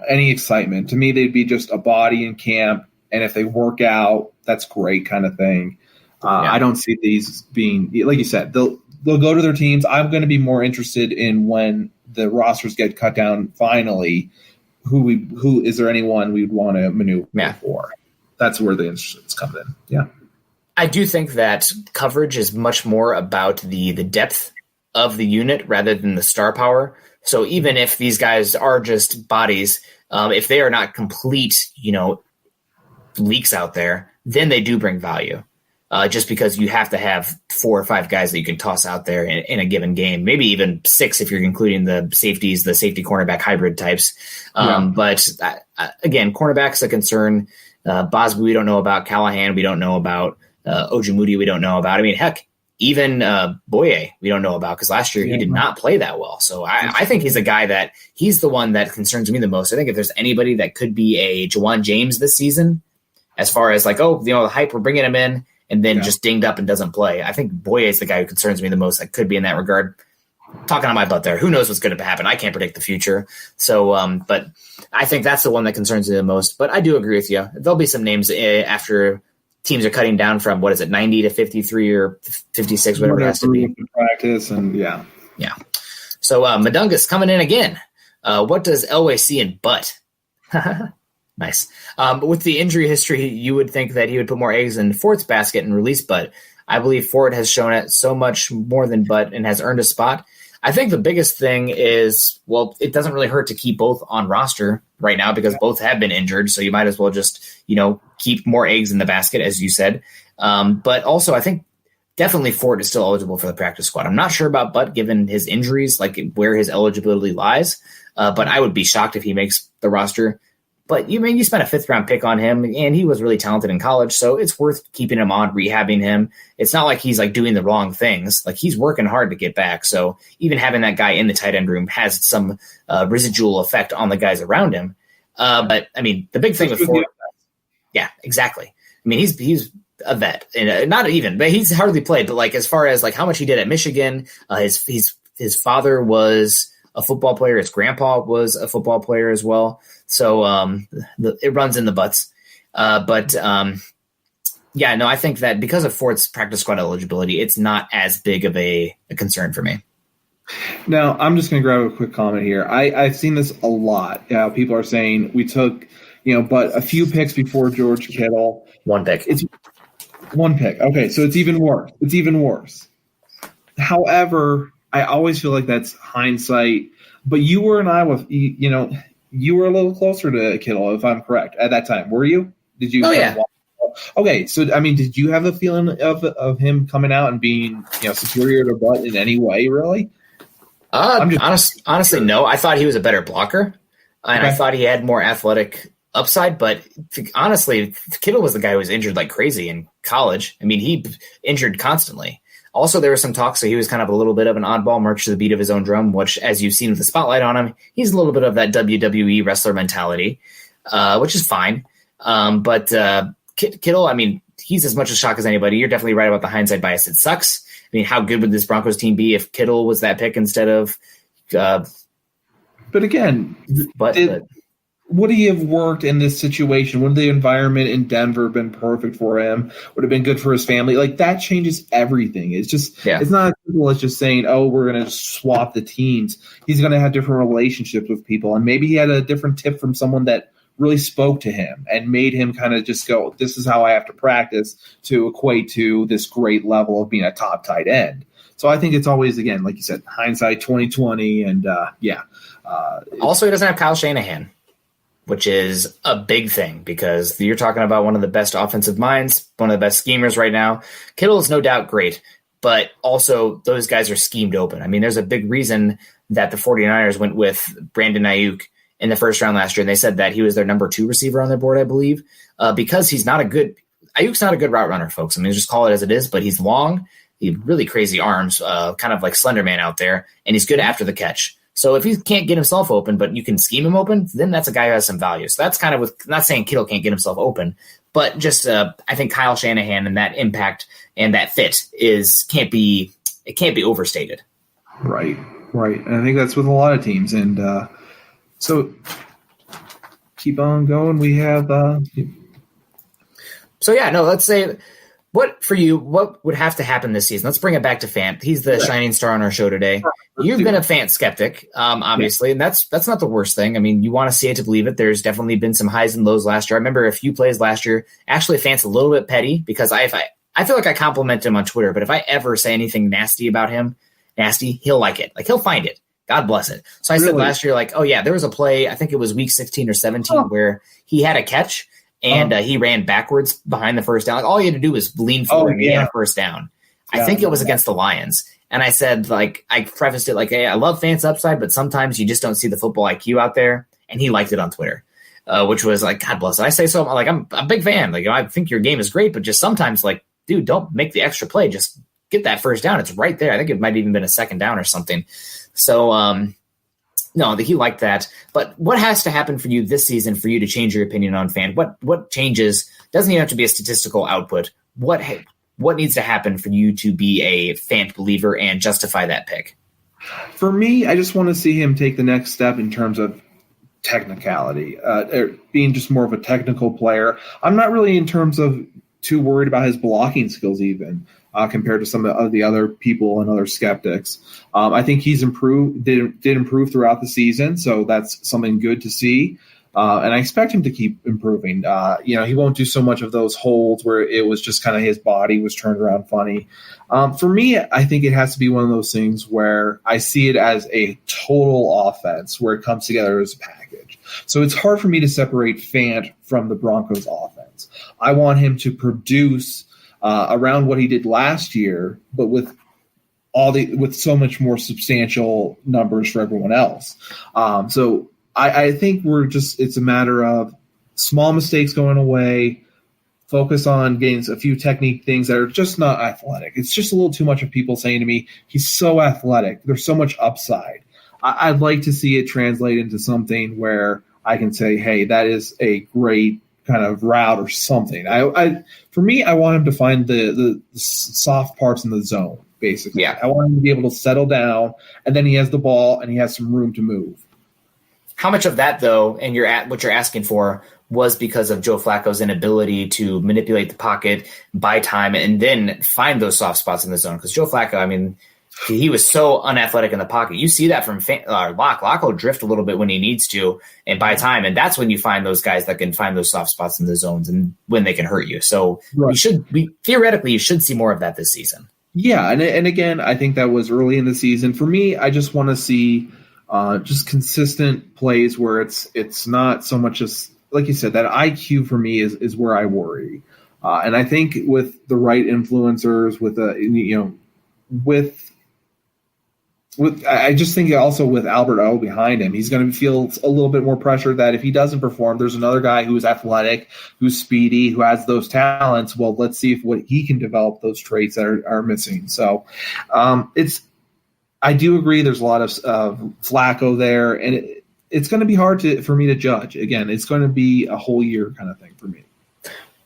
Speaker 3: any excitement. To me, they'd be just a body in camp, and if they work out, that's great kind of thing. I don't see these being, like you said, they'll go to their teams. I'm going to be more interested in when the rosters get cut down finally, who is there anyone we'd want to maneuver for? That's where the interest comes in. Yeah.
Speaker 2: I do think that coverage is much more about the depth of the unit rather than the star power. So even if these guys are just bodies, if they are not complete, leaks out there, then they do bring value. Just because you have to have 4 or 5 guys that you can toss out there in a given game, maybe even 6 if you're including the safeties, the safety cornerback hybrid types. But again, cornerback's a concern. Bosby, we don't know about. Callahan, we don't know about. Ojimudi, we don't know about. I mean, heck, even Boye, we don't know about because last year he did not plplay that well. So I think he's a guy he's the one that concerns me the most. I think if there's anybody that could be a Jawan James this season, as far as the hype, we're bringing him in and then just dinged up and doesn't play. I think Boye is the guy who concerns me the most. That could be in that regard. Talking on my butt there. Who knows what's going to happen? I can't predict the future. So, but I think that's the one that concerns me the most. But I do agree with you. There'll be some names after teams are cutting down from 90 to 53 or 56, whatever it has to be.
Speaker 3: Practice and yeah.
Speaker 2: So Madungus coming in again. What does Elway see in butt? Nice. But with the injury history, you would think that he would put more eggs in Fort's basket and release Butt. I believe Fort has shown it so much more than Butt and has earned a spot. I think the biggest thing is, it doesn't really hurt to keep both on roster right now because both have been injured. So you might as well just, keep more eggs in the basket, as you said. But also, I think definitely Fort is still eligible for the practice squad. I'm not sure about Butt given his injuries, like where his eligibility lies. But I would be shocked if he makes the roster. But you spent a 5th-round pick on him, and he was really talented in college, so it's worth keeping him on, rehabbing him. It's not like he's doing the wrong things. He's working hard to get back. So even having that guy in the tight end room has some residual effect on the guys around him. But I mean, the big thing with Ford, yeah, exactly. I mean, he's a vet, and not even, but he's hardly played. But as far as how much he did at Michigan, his father was a football player. His grandpa was a football player as well. So it runs in the butts. I think that because of Ford's practice squad eligibility, it's not as big of a concern for me.
Speaker 3: Now, I'm just going to grab a quick comment here. I've seen this a lot. People are saying we took, but a few picks before George Kittle.
Speaker 2: One pick.
Speaker 3: It's one pick. Okay, so it's even worse. However, I always feel like that's hindsight. But you were in Iowa, you were a little closer to Kittle, if I'm correct, at that time. Were you? Did you?
Speaker 2: Oh, yeah.
Speaker 3: Okay, so, I mean, did you have a feeling of him coming out and being, superior to Butt in any way, really?
Speaker 2: Honestly, no. I thought he was a better blocker, and I thought he had more athletic upside. But honestly, Kittle was the guy who was injured like crazy in college. I mean, he injured constantly. Also, there was some talk, so he was kind of a little bit of an oddball, march to the beat of his own drum, which, as you've seen with the spotlight on him, he's a little bit of that WWE wrestler mentality, which is fine. But Kittle, I mean, he's as much a shock as anybody. You're definitely right about the hindsight bias. It sucks. I mean, how good would this Broncos team be if Kittle was that pick instead of
Speaker 3: But again, would he have worked in this situation? Would the environment in Denver have been perfect for him? Would have been good for his family? That changes everything. It's just It's not as simple as just saying, oh, we're going to swap the teams. He's going to have different relationships with people. And maybe he had a different tip from someone that really spoke to him and made him kind of just go, this is how I have to practice to equate to this great level of being a top tight end. So I think it's always, again, like you said, hindsight 2020. And
Speaker 2: also, he doesn't have Kyle Shanahan, which is a big thing because you're talking about one of the best offensive minds, one of the best schemers right now. Kittle is no doubt great, but also those guys are schemed open. I mean, there's a big reason that the 49ers went with Brandon Ayuk in the first round last year, and they said that he was their number 2 receiver on their board, I believe, because Ayuk's not a good route runner, folks. I mean, just call it as it is, but he's long, he had really crazy arms, kind of like Slender Man out there, and he's good after the catch. So if he can't get himself open, but you can scheme him open, then that's a guy who has some value. So that's kind of with, not saying Kittle can't get himself open, but just I think Kyle Shanahan and that impact and that fit can't be overstated.
Speaker 3: Right. And I think that's with a lot of teams. And so keep on going. We have.
Speaker 2: Let's say what would have to happen this season? Let's bring it back to Fant. He's the shining star on our show today. You've been a Fant skeptic, obviously, and that's not the worst thing. I mean, you want to see it to believe it. There's definitely been some highs and lows last year. I remember a few plays last year. Actually, Fant's a little bit petty because I feel like I compliment him on Twitter, but if I ever say anything nasty about him, he'll like it. Like, he'll find it. God bless it. So I said last year, like, oh yeah, there was a play, I think it was week 16 or 17, where he had a catch and he ran backwards behind the first down. Like, all he had to do was lean forward and he had a first down. I think it was against the Lions. And I said, like, I prefaced it like, hey, I love Fant's upside, but sometimes you just don't see the football IQ out there. And he liked it on Twitter, which was like, God bless it. I say so. Like, I'm a big fan. Like, I think your game is great, but just sometimes, like, dude, don't make the extra play. Just get that first down. It's right there. I think it might have even been a second down or something. So, no, he liked that. But what has to happen for you this season for you to change your opinion on Fant? What changes? Doesn't even have to be a statistical output. What needs to happen for you to be a Fant believer and justify that pick?
Speaker 3: For me, I just want to see him take the next step in terms of technicality, being just more of a technical player. I'm not really in terms of too worried about his blocking skills even. Compared to some of the other people and other skeptics. I think he's improved, did improve throughout the season, so that's something good to see. And I expect him to keep improving. He won't do so much of those holds where it was just kind of his body was turned around funny. For me, I think it has to be one of those things where I see it as a total offense where it comes together as a package. So it's hard for me to separate Fant from the Broncos offense. I want him to produce around what he did last year, but with so much more substantial numbers for everyone else. So I think it's a matter of small mistakes going away, focus on getting a few technique things that are just not athletic. It's just a little too much of people saying to me, he's so athletic. There's so much upside. I'd like to see it translate into something where I can say, hey, that is a great kind of route or something. For me, I want him to find the soft parts in the zone, basically.
Speaker 2: Yeah.
Speaker 3: I want him to be able to settle down, and then he has the ball and he has some room to move.
Speaker 2: How much of that, though, and what you're asking for was because of Joe Flacco's inability to manipulate the pocket, buy time, and then find those soft spots in the zone? Because Joe Flacco, I mean, he was so unathletic in the pocket. You see that from Locke. Locke will drift a little bit when he needs to and buy time, and that's when you find those guys that can find those soft spots in the zones and when they can hurt you. So theoretically, you should see more of that this season.
Speaker 3: Yeah, and again, I think that was early in the season. For me, I just want to see just consistent plays where it's not so much as, like you said, that IQ for me is where I worry. And I think with the right influencers, I just think also with Albert O behind him, he's going to feel a little bit more pressure that if he doesn't perform, there's another guy who's athletic, who's speedy, who has those talents. Well, let's see what he can develop those traits that are missing. So I do agree there's a lot of Flacco there, and it's going to be hard for me to judge. Again, it's going to be a whole year kind of thing for me.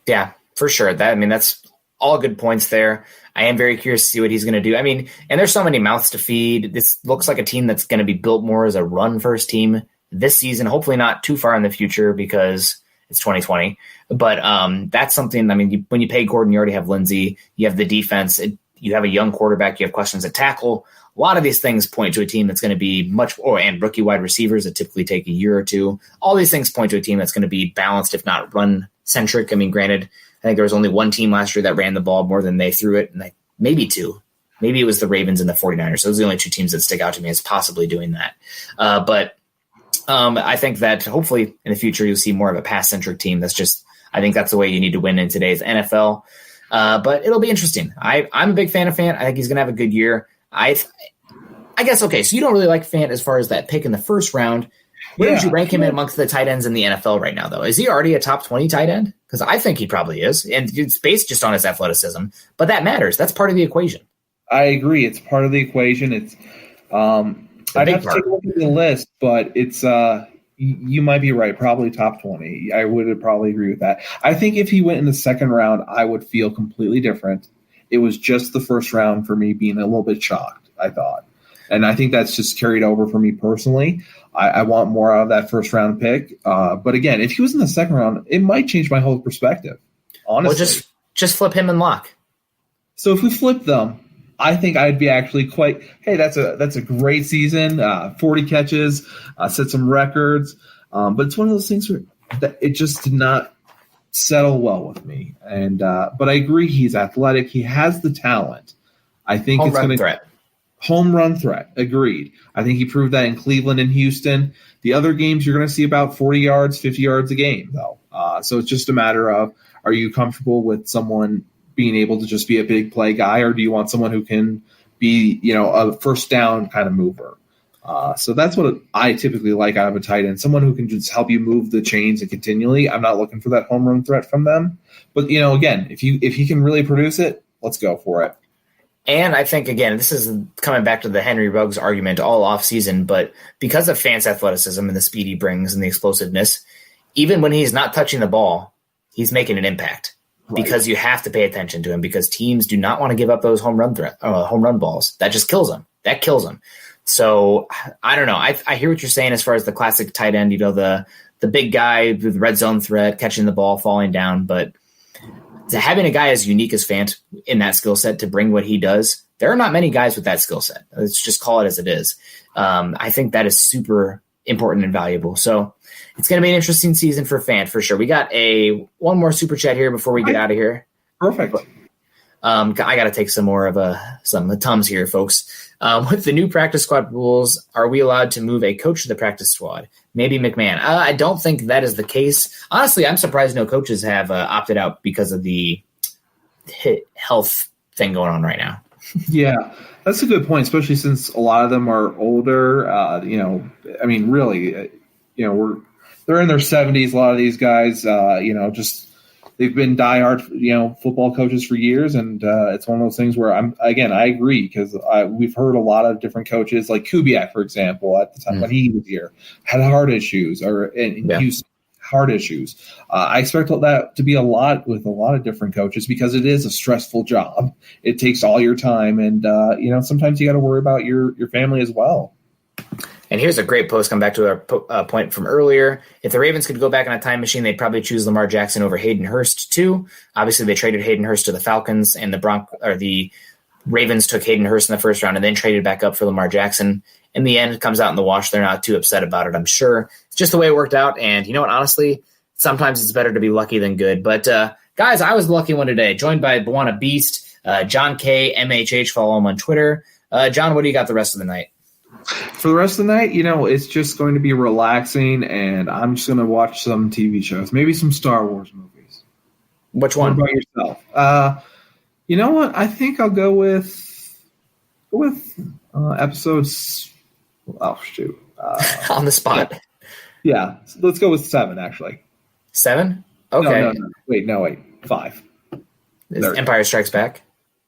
Speaker 2: Yeah, for sure. That's all good points there. I am very curious to see what he's going to do. I mean, and there's so many mouths to feed. This looks like a team that's going to be built more as a run-first team this season, hopefully not too far in the future because it's 2020. But that's something, I mean, when you pay Gordon, you already have Lindsey, you have the defense. You have a young quarterback. You have questions at tackle. A lot of these things point to a team that's going to be and rookie wide receivers that typically take a year or two. All these things point to a team that's going to be balanced, if not run-centric. I mean, granted, I think there was only one team last year that ran the ball more than they threw it, and maybe two. Maybe it was the Ravens and the 49ers. Those are the only two teams that stick out to me as possibly doing that. But I think that hopefully in the future you'll see more of a pass-centric team. I think that's the way you need to win in today's NFL. But it'll be interesting. I'm a big fan of Fant. I think he's going to have a good year. I guess, okay, so you don't really like Fant as far as that pick in the first round. Where would you rank him in amongst the tight ends in the NFL right now, though? Is he already a top 20 tight end? Because I think he probably is. And it's based just on his athleticism. But that matters. That's part of the equation.
Speaker 3: I agree. It's part of the equation. It's I'd have to take a look at the list, but it's you might be right. Probably top 20. I would probably agree with that. I think if he went in the second round, I would feel completely different. It was just the first round for me being a little bit shocked, I thought. And I think that's just carried over for me personally. I want more out of that first round pick. But again, if he was in the second round, it might change my whole perspective, honestly.
Speaker 2: Well, just flip him and lock.
Speaker 3: So if we flip them, I think I'd be actually quite, hey, that's a great season, 40 catches, set some records. But it's one of those things where that it just did not settle well with me. And but I agree, he's athletic. He has the talent. I think it's going to home run threat. Agreed. I think he proved that in Cleveland and Houston. The other games you're going to see about 40 yards, 50 yards a game, though. So it's just a matter of, are you comfortable with someone being able to just be a big play guy, or do you want someone who can be, a first down kind of mover? So that's what I typically like out of a tight end, someone who can just help you move the chains and continually. I'm not looking for that home run threat from them, but again, if he can really produce it, let's go for it.
Speaker 2: And I think, again, this is coming back to the Henry Ruggs argument all offseason, but because of Fant's athleticism and the speed he brings and the explosiveness, even when he's not touching the ball, he's making an impact. Right. Because you have to pay attention to him, because teams do not want to give up those home run balls. That just kills them. That kills them. So I don't know. I hear what you're saying as far as the classic tight end, the big guy with red zone threat, catching the ball, falling down. But having a guy as unique as Fant in that skill set to bring what he does, there are not many guys with that skill set. Let's just call it as it is. I think that is super important and valuable. So it's going to be an interesting season for Fant for sure. We got one more super chat here before we get out of here.
Speaker 3: Perfect.
Speaker 2: I got to take some more of some Tums here, folks. With the new practice squad rules, are we allowed to move a coach to the practice squad? Maybe McMahon. I don't think that is the case. Honestly, I'm surprised no coaches have opted out because of the health thing going on right now.
Speaker 3: Yeah, that's a good point, especially since a lot of them are older. Really, they're in their 70s. A lot of these guys, they've been diehard, football coaches for years, and it's one of those things where I agree, because we've heard a lot of different coaches, like Kubiak, for example, at the time when he was here, had heart issues, Houston, heart issues. I expect that to be a lot with a lot of different coaches, because it is a stressful job. It takes all your time, and sometimes you got to worry about your family as well.
Speaker 2: And here's a great post, come back to our point from earlier. If the Ravens could go back in a time machine, they'd probably choose Lamar Jackson over Hayden Hurst too. Obviously, they traded Hayden Hurst to the Falcons, and the Ravens took Hayden Hurst in the first round and then traded back up for Lamar Jackson. In the end, it comes out in the wash. They're not too upset about it, I'm sure. It's just the way it worked out. And you know what? Honestly, sometimes it's better to be lucky than good. But guys, I was the lucky one today, joined by Buana Beast, John K, MHH. Follow him on Twitter. John, what do you got the rest of the night?
Speaker 3: For the rest of the night, it's just going to be relaxing, and I'm just going to watch some TV shows, maybe some Star Wars movies.
Speaker 2: Which one?
Speaker 3: What about yourself? You know what? I think I'll go with episodes. Oh, shoot.
Speaker 2: On the spot.
Speaker 3: Yeah. Let's go with 7, actually.
Speaker 2: 7? Okay.
Speaker 3: No. Wait. 5.
Speaker 2: Is Empire Strikes Back?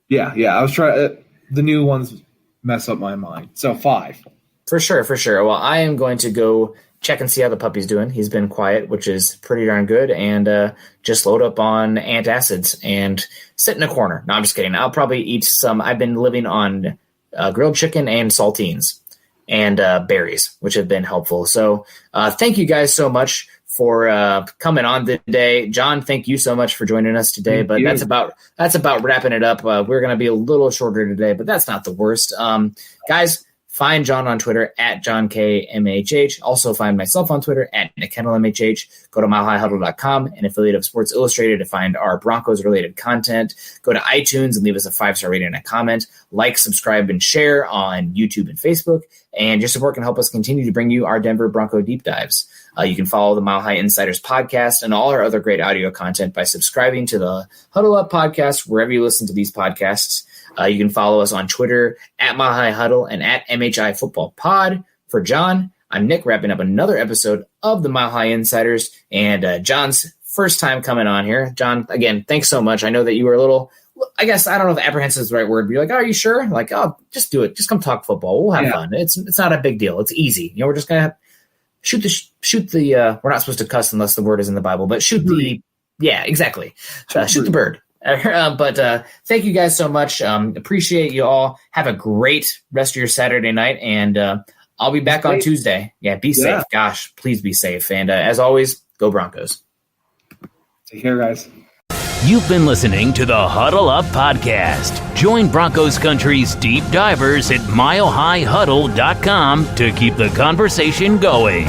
Speaker 3: Yeah. I was trying. The new ones mess up my mind. So 5.
Speaker 2: For sure. Well, I am going to go check and see how the puppy's doing. He's been quiet, which is pretty darn good, and just load up on antacids and sit in a corner. No, I'm just kidding. I'll probably eat some. I've been living on grilled chicken and saltines and berries, which have been helpful. So thank you guys so much for coming on today. Jon, thank you so much for joining us today. But that's about wrapping it up. We're going to be a little shorter today, but that's not the worst. Guys, find Jon on Twitter at JohnKMHH. Also find myself on Twitter at NickKendellMHH. Go to milehighhuddle.com, an affiliate of Sports Illustrated, to find our Broncos-related content. Go to iTunes and leave us a 5-star rating and a comment. Like, subscribe, and share on YouTube and Facebook. And your support can help us continue to bring you our Denver Bronco deep dives. You can follow the Mile High Insiders podcast and all our other great audio content by subscribing to the Huddle Up podcast wherever you listen to these podcasts. You can follow us on Twitter at Mile High Huddle and at MHI Football Pod. For Jon, I'm Nick, wrapping up another episode of the Mile High Insiders, and Jon's first time coming on here. Jon, again, thanks so much. I know that you were a little, I guess, I don't know if apprehensive is the right word, but you're like, oh, are you sure? Like, oh, just do it. Just come talk football. We'll have fun. It's not a big deal. It's easy. We're just going to shoot the we're not supposed to cuss unless the word is in the Bible, but shoot exactly. Shoot the bird. But thank you guys so much. Appreciate you all. Have a great rest of your Saturday night, and I'll be back on Tuesday. Yeah, be safe. Gosh, please be safe. And as always, go Broncos.
Speaker 3: Take care, guys.
Speaker 5: You've been listening to the Huddle Up Podcast. Join Broncos Country's deep divers at milehighhuddle.com to keep the conversation going.